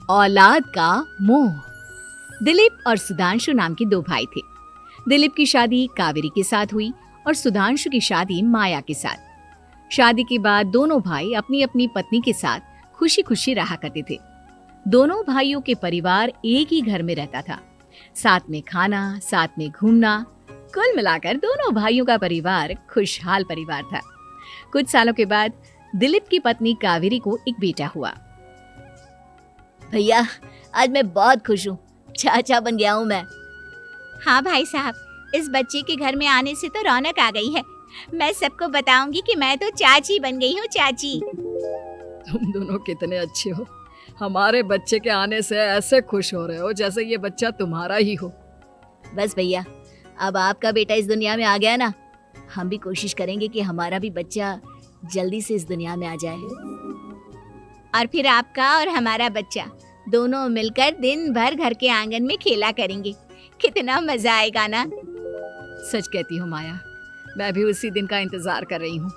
औलाद का मोह। दिलीप और सुधांशु नाम के दो भाई थे। दिलीप की शादी कावेरी के साथ हुई और सुधांशु की शादी माया के साथ। शादी के बाद दोनों भाई अपनी अपनी पत्नी के साथ खुशी खुशी रहा करते थे। दोनों भाइयों के परिवार एक ही घर में रहता था। साथ में खाना, साथ में घूमना, कुल मिलाकर दोनों भाइयों का परिवार खुशहाल परिवार था। कुछ सालों के बाद दिलीप की पत्नी कावेरी को एक बेटा हुआ। भैया, आज मैं बहुत खुश हूँ। चाचा बन गया हूँ मैं। हाँ भाई साहब, इस बच्चे के घर में आने से तो रौनक आ गई है। मैं सबको बताऊंगी कि मैं तो चाची बन गई हूँ, चाची। तुम दोनों कितने अच्छे हो। हमारे बच्चे के आने से ऐसे खुश हो रहे हो जैसे ये बच्चा तुम्हारा ही हो। बस भैया, अब आपका बेटा इस दुनिया में आ गया ना, हम भी कोशिश करेंगे कि हमारा भी बच्चा जल्दी से इस दुनिया में आ जाए। और फिर आपका और हमारा बच्चा दोनों मिलकर दिन भर घर के आंगन में खेला करेंगे। कितना मजा आएगा ना। सच कहती हूँ माया, मैं भी उसी दिन का इंतजार कर रही हूँ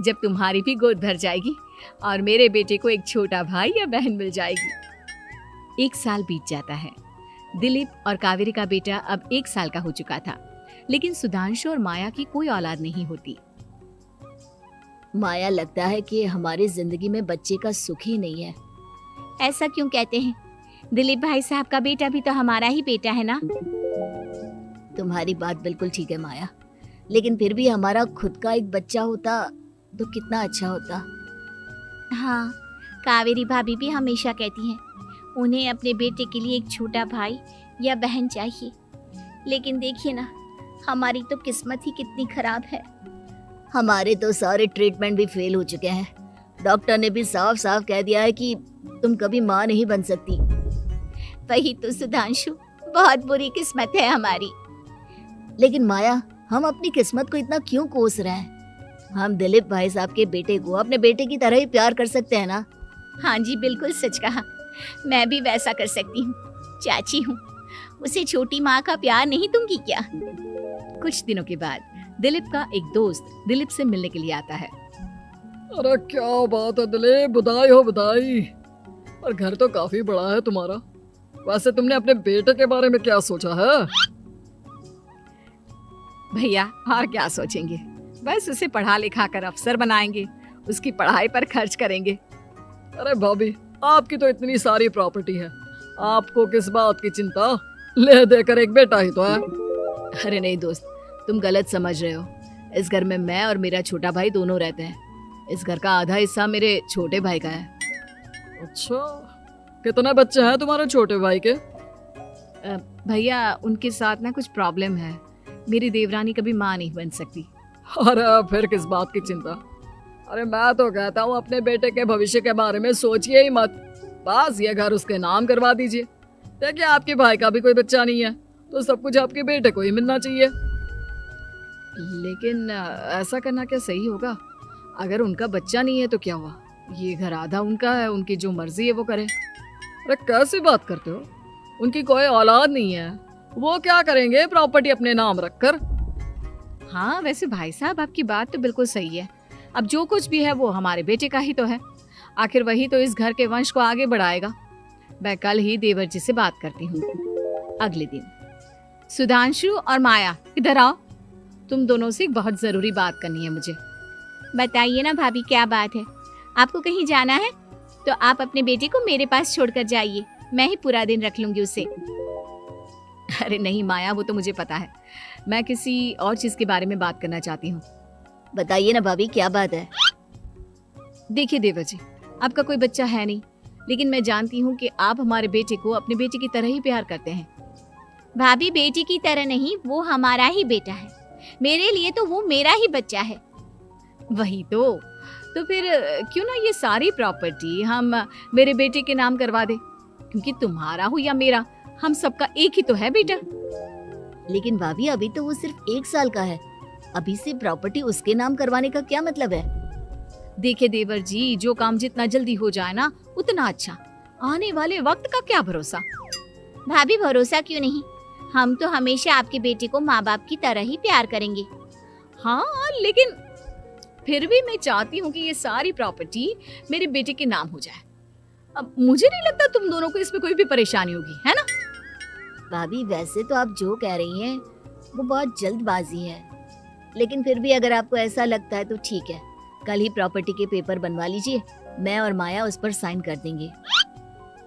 जब तुम्हारी भी गोद भर जाएगी और मेरे बेटे को एक छोटा भाई या बहन मिल जाएगी। 1 साल बीत जाता है। दिलीप और कावेरी का बेटा अब 1 साल का हो चुका था, लेकिन सुधांशु और माया की कोई औलाद नहीं होती। माया, लगता है कि हमारी जिंदगी में बच्चे का सुख ही नहीं है। ऐसा क्यों कहते हैं? दिलीप भाई साहब का बेटा भी तो हमारा ही बेटा है ना। तुम्हारी बात बिल्कुल ठीक है माया, लेकिन फिर भी हमारा खुद का एक बच्चा होता तो कितना अच्छा होता। हाँ, कावेरी भाभी भी हमेशा कहती हैं उन्हें अपने बेटे के लिए एक छोटा भाई या बहन चाहिए। लेकिन देखिए ना, हमारी तो किस्मत ही कितनी खराब है। हमारे तो सारे ट्रीटमेंट भी फेल हो चुके हैं। डॉक्टर ने भी साफ साफ कह दिया है कि तुम कभी माँ नहीं बन सकती। वही तो सुधांशु, बहुत बुरी किस्मत है हमारी। लेकिन माया, हम अपनी किस्मत को इतना क्यों कोस रहे हैं? हम दिलीप भाई साहब के बेटे को अपने बेटे की तरह ही प्यार कर सकते हैं ना। हाँ जी, बिल्कुल सच कहा। मैं भी वैसा कर सकती हूँ। चाची हूँ, उसे छोटी माँ का प्यार नहीं दूंगी क्या? कुछ दिनों के बाद दिलीप का एक दोस्त दिलीप से मिलने के लिए आता है। अरे क्या बात है दिलीप, बधाई हो बधाई। और घर तो काफी बड़ा है तुम्हारा। वैसे तुमने अपने बेटे के बारे में क्या सोचा है? भैया, और क्या सोचेंगे, बस उसे पढ़ा लिखा कर अफसर बनाएंगे, उसकी पढ़ाई पर खर्च करेंगे। अरे भाभी, आपकी तो इतनी सारी प्रॉपर्टी है, आपको किस बात की चिंता? ले देकर एक बेटा ही तो है। अरे नहीं दोस्त, तुम गलत समझ रहे हो। इस घर में मैं और मेरा छोटा भाई दोनों रहते हैं। इस घर का आधा हिस्सा मेरे छोटे भाई का है। अच्छा, कितने बच्चे हैं तुम्हारे छोटे भाई के? भैया, उनके साथ ना कुछ प्रॉब्लम है। मेरी देवरानी कभी माँ नहीं बन सकती। अरे फिर किस बात की चिंता? अरे मैं तो कहता हूँ अपने बेटे के भविष्य के बारे में सोचिए ही मत। बस ये घर उसके नाम करवा दीजिए। देखिए, आपके भाई का भी कोई बच्चा नहीं है तो सब कुछ आपके बेटे को ही मिलना चाहिए। लेकिन ऐसा करना क्या सही होगा? अगर उनका बच्चा नहीं है तो क्या हुआ? ये घर आधा उनका है, उनकी जो मर्जी है वो करे। अरे कैसी बात करते हो? उनकी कोई औलाद नहीं है, वो क्या करेंगे प्रॉपर्टी अपने नाम रखकर? हाँ, वैसे भाई साहब, आपकी बात तो बिल्कुल सही है। अब जो कुछ भी है वो हमारे बेटे का ही तो है। आखिर वही तो इस घर के वंश को आगे बढ़ाएगा। मैं कल ही देवर जी से बात करती हूँ। अगले दिन सुधांशु और माया, इधर आओ। तुम दोनों से एक बहुत जरूरी बात करनी है मुझे। बताइए ना भाभी, क्या बात है? आपको कहीं जाना है तो आप अपने बेटे को मेरे पास छोड़कर जाइए। मैं ही पूरा दिन रख लूंगी उसे। अरे नहीं माया, वो तो मुझे पता है। मैं किसी और चीज के बारे में बात करना चाहती हूँ। बताइए ना भाभी, क्या बात है? देखिए देवर जी, आपका कोई बच्चा है नहीं, लेकिन मैं जानती हूँ कि आप हमारे बेटे को अपने बेटे की तरह ही प्यार करते हैं। भाभी, बेटी की तरह नहीं, वो हमारा ही बेटा है। मेरे लिए तो वो मेरा ही बच्चा है। वही तो फिर क्यों ना ये सारी प्रॉपर्टी हम मेरे बेटे के नाम करवा दे, क्योंकि तुम्हारा हो या मेरा, हम सबका एक ही तो है बेटा। लेकिन भाभी, अभी तो वो सिर्फ 1 साल का है। अभी से प्रॉपर्टी उसके नाम करवाने का क्या मतलब है? देखिए देवर जी, जो काम जितना जल्दी हो जाए ना उतना अच्छा। आने वाले वक्त का क्या भरोसा। भाभी, भरोसा क्यों नहीं? हम तो हमेशा आपके बेटे को माँ बाप की तरह ही प्यार करेंगे। हाँ, लेकिन फिर भी मैं चाहती हूँ कि ये सारी प्रॉपर्टी मेरे बेटे के नाम हो जाए। अब मुझे नहीं लगता तुम दोनों को इसमें कोई भी परेशानी होगी, है ना? भाभी वैसे तो आप जो कह रही हैं वो बहुत जल्दबाजी है, लेकिन फिर भी अगर आपको ऐसा लगता है तो ठीक है, कल ही प्रॉपर्टी के पेपर बनवा लीजिए, मैं और माया उस पर साइन कर देंगे।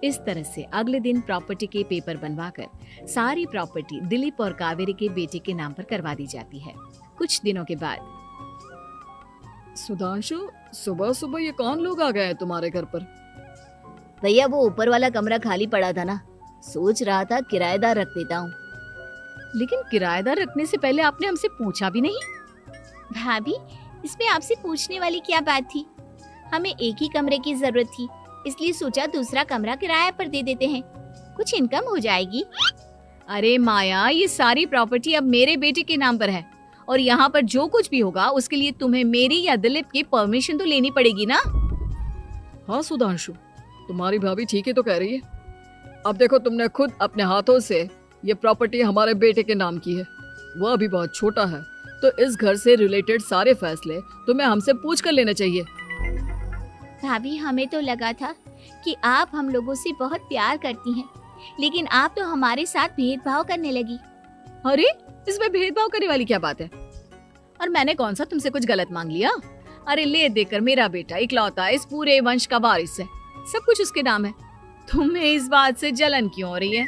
इस तरह से अगले दिन प्रॉपर्टी के पेपर बनवाकर सारी प्रॉपर्टी दिलीप और कावेरी के बेटे के नाम पर करवा दी जाती है। कुछ दिनों के बाद सुधांशु, सुबह सुबह ये कौन लोग आ गए हैं तुम्हारे घर पर? भैया वो ऊपर वाला कमरा खाली पड़ा था ना, सोच रहा था किराएदार रख देता हूँ। लेकिन किराएदार रखने से पहले आपने हमसे पूछा भी नहीं। भाभी, इसमें आपसे पूछने वाली क्या बात थी? हमें एक ही कमरे की जरूरत थी, इसलिए सोचा दूसरा कमरा किराए पर दे देते हैं, कुछ इनकम हो जाएगी। अरे माया, ये सारी प्रॉपर्टी अब मेरे बेटे के नाम पर है और यहाँ पर जो कुछ भी होगा उसके लिए तुम्हें मेरी या दिलीप की परमिशन तो लेनी पड़ेगी ना। हाँ सुधांशु, तुम्हारी भाभी ठीक ही तो कह रही है। अब देखो, तुमने खुद अपने हाथों से ये प्रॉपर्टी हमारे बेटे के नाम की है, वो अभी बहुत छोटा है, तो इस घर से रिलेटेड सारे फैसले तुम्हें हमसे पूछ कर लेने चाहिए। भाभी, हमें तो लगा था कि आप हम लोगों से बहुत प्यार करती हैं, लेकिन आप तो हमारे साथ भेदभाव करने लगी। अरे, इसमें भेदभाव करने वाली क्या बात है? और मैंने कौन सा तुमसे कुछ गलत मांग लिया? अरे ले देकर मेरा बेटा इकलौता इस पूरे वंश का वारिस है, सब कुछ उसके नाम है। तुम्हें इस बात से जलन क्यों हो रही है?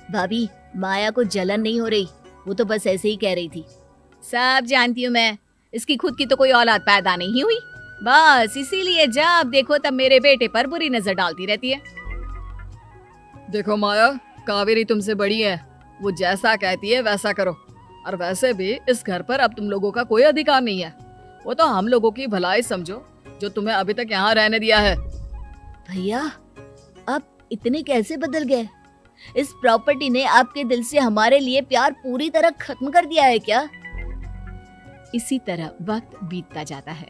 भाभी माया को जलन नहीं हो रही, वो तो बस ऐसे ही कह रही थी। सब जानती हूँ मैं, इसकी खुद की तो कोई औलाद पैदा नहीं हुई, बस इसीलिए जब देखो तब मेरे बेटे पर बुरी नजर डालती रहती है। देखो माया, कावेरी तुमसे बड़ी है, वो जैसा कहती है वैसा करो। और वैसे भी इस घर पर अब तुम लोगों का कोई अधिकार नहीं है, वो तो हम लोगों की भलाई समझो जो तुम्हें अभी तक यहाँ रहने दिया है। भैया आप इतने कैसे बदल गए? इस प्रॉपर्टी ने आपके दिल से हमारे लिए प्यार पूरी तरह खत्म कर दिया है क्या? इसी तरह वक्त बीतता जाता है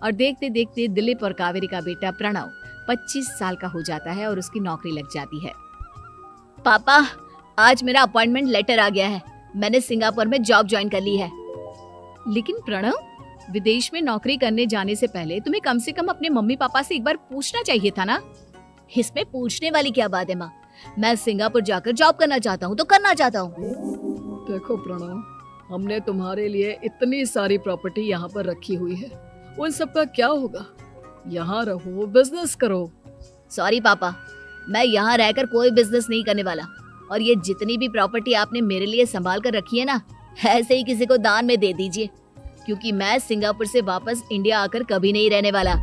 और देखते देखते दिलीप और कावेरी का बेटा प्रणव 25 साल का हो जाता है और उसकी नौकरी लग जाती है। पापा, आज मेरा अपॉइंटमेंट लेटर आ गया है, मैंने सिंगापुर में जॉब ज्वाइन कर ली है। लेकिन प्रणव, विदेश में नौकरी करने जाने से पहले तुम्हें कम से कम अपने मम्मी पापा से एक बार पूछना चाहिए था ना। इसमें पूछने वाली क्या बात है माँ? मैं सिंगापुर जाकर जॉब करना चाहता हूँ तो करना चाहता हूँ। देखो प्रणव, हमने तुम्हारे लिए इतनी सारी प्रॉपर्टी यहाँ पर रखी हुई है, उन सब का क्या होगा? यहाँ रहो, बिजनेस करो। सॉरी पापा, मैं यहाँ रहकर कोई बिजनेस नहीं करने वाला, और ये जितनी भी प्रॉपर्टी आपने मेरे लिए संभाल कर रखी है ना, ऐसे ही किसी को दान में दे दीजिए, क्योंकि मैं सिंगापुर से वापस इंडिया आकर कभी नहीं रहने वाला।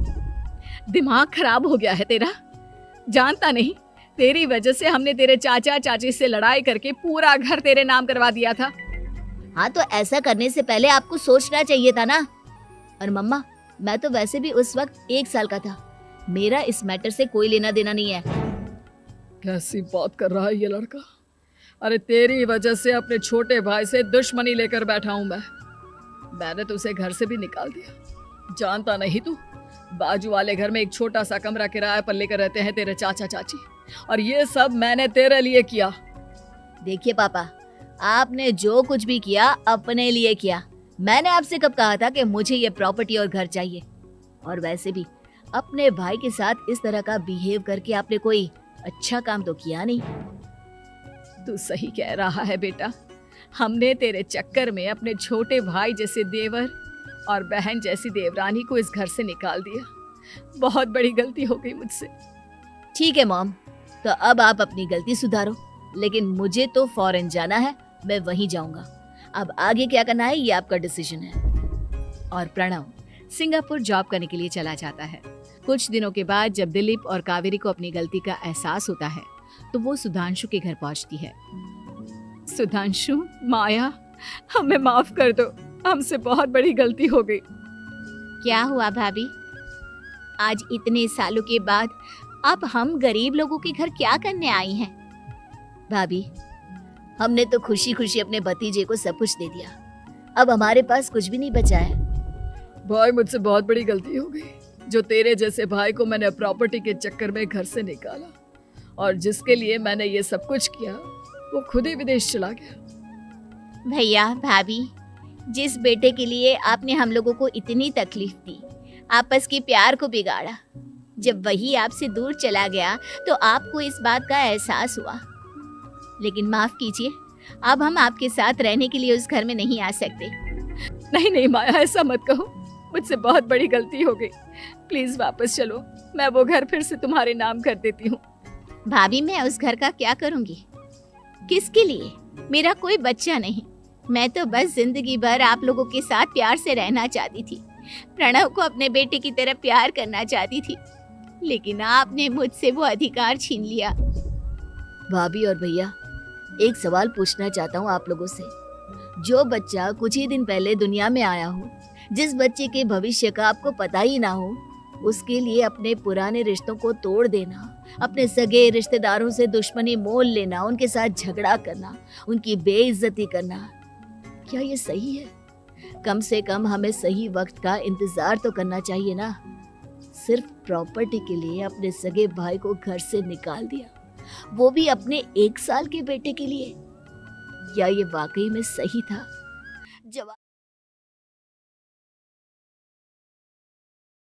दिमाग खराब हो गया है तेरा, जानता नहीं तेरी वजह से हमने तेरे चाचा चाची से लड़ाई करके पूरा घर तेरे नाम करवा दिया था। हाँ तो ऐसा करने से पहले आपको सोचना चाहिए था ना। और मम्मा, मैं तो वैसे भी उस वक्त 1 साल का था, मेरा इस मैटर से कोई लेना देना नहीं है। कैसी बात कर रहा है ये लड़का? अरे तेरी वजह से अपने छोटे भाई से दुश्मनी लेकर बैठा हूं मैंने तो उसे घर से भी निकाल दिया। जानता नहीं तू, बाजू वाले घर में एक छोटा सा कमरा किराए पर लेकर रहते हैं तेरे चाचा चाची, और ये सब मैंने तेरे लिए किया। देखिए पापा, आपने जो कुछ भी किया अपने लिए किया। मैंने आपसे कब कहा था कि मुझे ये प्रॉपर्टी और घर चाहिए? और वैसे भी अपने भाई के साथ इस तरह का बिहेव करके आपने कोई अच्छा काम तो किया नहीं। तू सही कह रहा है बेटा, हमने तेरे चक्कर में अपने छोटे भाई जैसे देवर और बहन जैसी देवरानी को इस घर से निकाल दिया। बहुत बड़ी गलती हो गई मुझसे। ठीक है मॉम, तो अब आप अपनी गलती सुधारो, लेकिन मुझे तो फॉरेन जाना है, मैं वहीं जाऊंगा। अब आगे क्या करना है ये आपका डिसीजन है। और प्रणव सिंगापुर जॉब करने के लिए चला जाता है। कुछ दिनों के बाद जब दिलीप और कावेरी को अपनी गलती का एहसास होता है तो वो सुधांशु के घर पहुंचती है। सुधांशु, माया, हमें माफ कर दो, हमसे बहुत बड़ी गलती हो गई। क्या हुआ भाभी? आज इतने सालों के बाद अब हम गरीब लोगों के घर क्या करने आई हैं? भाभी, हमने तो खुशी खुशी अपने भतीजे को सब कुछ दे दिया, अब हमारे पास कुछ भी नहीं बचा है। भाई, मुझसे बहुत बड़ी गलती हो गई, जो तेरे जैसे भाई को मैंने प्रॉपर्टी के चक्कर में घर से निकाला, और जिसके लिए मैंने ये सब कुछ किया वो खुद ही विदेश चला गया। भैया भाभी, जिस बेटे के लिए आपने हम लोगों को इतनी तकलीफ दी, आपस के प्यार को बिगाड़ा, जब वही आपसे दूर चला गया तो आपको इस बात का एहसास हुआ। लेकिन माफ कीजिए, अब हम आपके साथ रहने के लिए उस घर में नहीं आ सकते। नहीं नहीं माया, ऐसा मत कहो, मुझसे बहुत बड़ी गलती हो गई। प्लीज वापस चलो, मैं वो घर फिर से तुम्हारे नाम कर देती हूँ। भाभी, मैं उस घर का क्या करूंगी? किसके लिए? मेरा कोई बच्चा नहीं। मैं तो बस जिंदगी भर आप लोगों के साथ प्यार से रहना चाहती थी। प्रणव को अपने बेटे की तरह प्यार करना चाहती थी, लेकिन आपने मुझसे वो अधिकार छीन लिया। भाभी और भैया, एक सवाल पूछना चाहता हूँ आप लोगों से। जो बच्चा कुछ ही दिन पहले दुनिया में आया हो, जिस बच्चे के भविष्य का आपको पता ही ना हो, उसके लिए अपने पुराने रिश्तों को तोड़ देना, अपने सगे रिश्तेदारों से दुश्मनी मोल लेना, उनके साथ झगड़ा करना, उनकी बेइज्जती करना, क्या ये सही है? कम से कम हमें सही वक्त का इंतजार तो करना चाहिए ना। सिर्फ प्रॉपर्टी के लिए अपने सगे भाई को घर से निकाल दिया, वो भी अपने 1 साल के बेटे के लिए। क्या ये वाकई में सही था? जवाब